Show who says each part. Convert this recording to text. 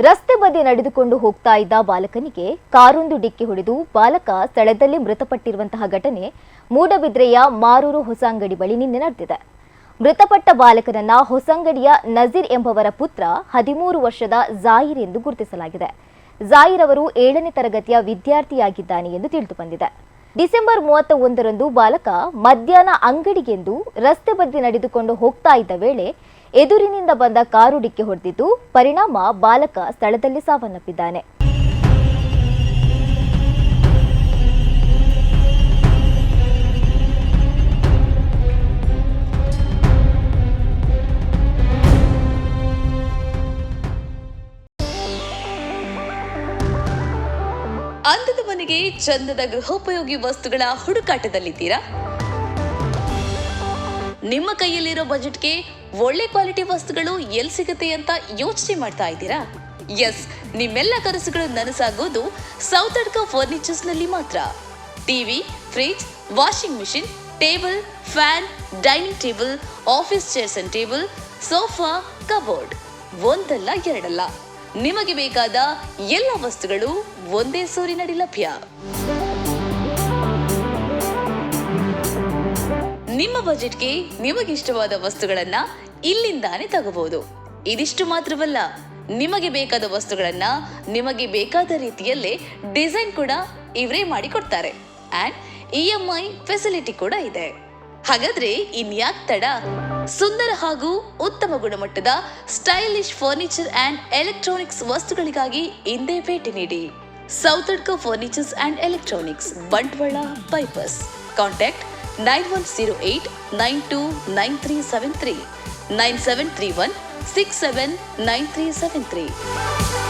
Speaker 1: ರಸ್ತೆ ಬದಿ ನಡೆದುಕೊಂಡು ಹೋಗ್ತಾ ಇದ್ದ ಬಾಲಕನಿಗೆ ಕಾರೊಂದು ಡಿಕ್ಕಿ ಹೊಡೆದು ಬಾಲಕ ಸ್ಥಳದಲ್ಲಿ ಮೃತಪಟ್ಟಿರುವಂತಹ ಘಟನೆ ಮೂಡಬಿದ್ರೆಯ ಮಾರೂರು ಹೊಸಂಗಡಿ ಬಳಿ ನಿನ್ನೆ ನಡೆದಿದೆ. ಮೃತಪಟ್ಟ ಬಾಲಕನನ್ನ ಹೊಸಂಗಡಿಯ ನಜೀರ್ ಎಂಬವರ ಪುತ್ರ 13 ವರ್ಷದ ಜಾಹಿರ್ ಎಂದು ಗುರುತಿಸಲಾಗಿದೆ. ಜಾಹಿರ್ ಅವರು 7ನೇ ತರಗತಿಯ ವಿದ್ಯಾರ್ಥಿಯಾಗಿದ್ದಾನೆ ಎಂದು ತಿಳಿದು ಬಂದಿದೆ. ಡಿಸೆಂಬರ್ 31ರಂದು ಬಾಲಕ ಮಧ್ಯಾಹ್ನ ಅಂಗಡಿಗೆಂದು ರಸ್ತೆ ಬದಿ ನಡೆದುಕೊಂಡು ಹೋಗ್ತಾ ಇದ್ದ ವೇಳೆ ಎದುರಿನಿಂದ ಬಂದ ಕಾರು ಡಿಕ್ಕಿ ಹೊಡೆದಿದ್ದು ಪರಿಣಾಮ ಬಾಲಕ ಸ್ಥಳದಲ್ಲಿ ಸಾವನ್ನಪ್ಪಿದ್ದಾನೆ.
Speaker 2: ಅಂದದ ಮನೆಗೆ ಚಂದದ ಗೃಹೋಪಯೋಗಿ ವಸ್ತುಗಳ ಹುಡುಕಾಟದಲ್ಲಿದ್ದೀರಾ? ನಿಮ್ಮ ಕೈಯಲ್ಲಿರೋ ಬಜೆಟ್ಗೆ ಒಳ್ಳೆ ಕ್ವಾಲಿಟಿ ವಸ್ತುಗಳು ಎಲ್ಲಿ ಸಿಗುತ್ತೆ ಅಂತ ಯೋಚನೆ ಮಾಡ್ತಾ ಇದ್ದೀರಾ? ಎಸ್, ನಿಮ್ಮೆಲ್ಲ ಕನಸುಗಳು ನನಸಾಗೋದು ಸೌತಡ್ಕ ಫರ್ನಿಚರ್ಸ್ ನಲ್ಲಿ ಮಾತ್ರ. TV, fridge, washing machine, table, fan, dining table, office chairs and table, sofa, cupboard, ಒಂದಲ್ಲ ಎರಡಲ್ಲ, ನಿಮಗೆ ಬೇಕಾದ ಎಲ್ಲ ವಸ್ತುಗಳು ಒಂದೇ ಸೂರಿನಡಿ ಲಭ್ಯ. ನಿಮ್ಮ ಬಜೆಟ್ಗೆ ನಿಮಗಿಷ್ಟವಾದ ವಸ್ತುಗಳನ್ನ ಇಲ್ಲಿಂದಾನೇ ತಗೋಬಹುದು. ಇದಿಷ್ಟು ಮಾತ್ರವಲ್ಲ, ನಿಮಗೆ ಬೇಕಾದ ವಸ್ತುಗಳನ್ನ ನಿಮಗೆ ಬೇಕಾದ ರೀತಿಯಲ್ಲೇ ಡಿಸೈನ್ ಕೂಡ ಇವರೇ ಮಾಡಿಕೊಡ್ತಾರೆ. ಅಂಡ್ EMI ಫೆಸಿಲಿಟಿ ಕೂಡ ಇದೆ. ಹಾಗಾದ್ರೆ ಇನ್ಯಾಕ್ ತಡ? ಸುಂದರ ಹಾಗೂ ಉತ್ತಮ ಗುಣಮಟ್ಟದ ಸ್ಟೈಲಿಶ್ ಫರ್ನಿಚರ್ ಅಂಡ್ ಎಲೆಕ್ಟ್ರಾನಿಕ್ಸ್ ವಸ್ತುಗಳಿಗಾಗಿ ಇಂದೇ ಭೇಟಿ ನೀಡಿ. Sowthadka furnitures and electronics, Bantwal bypass. Contact 9108929373 9731679373.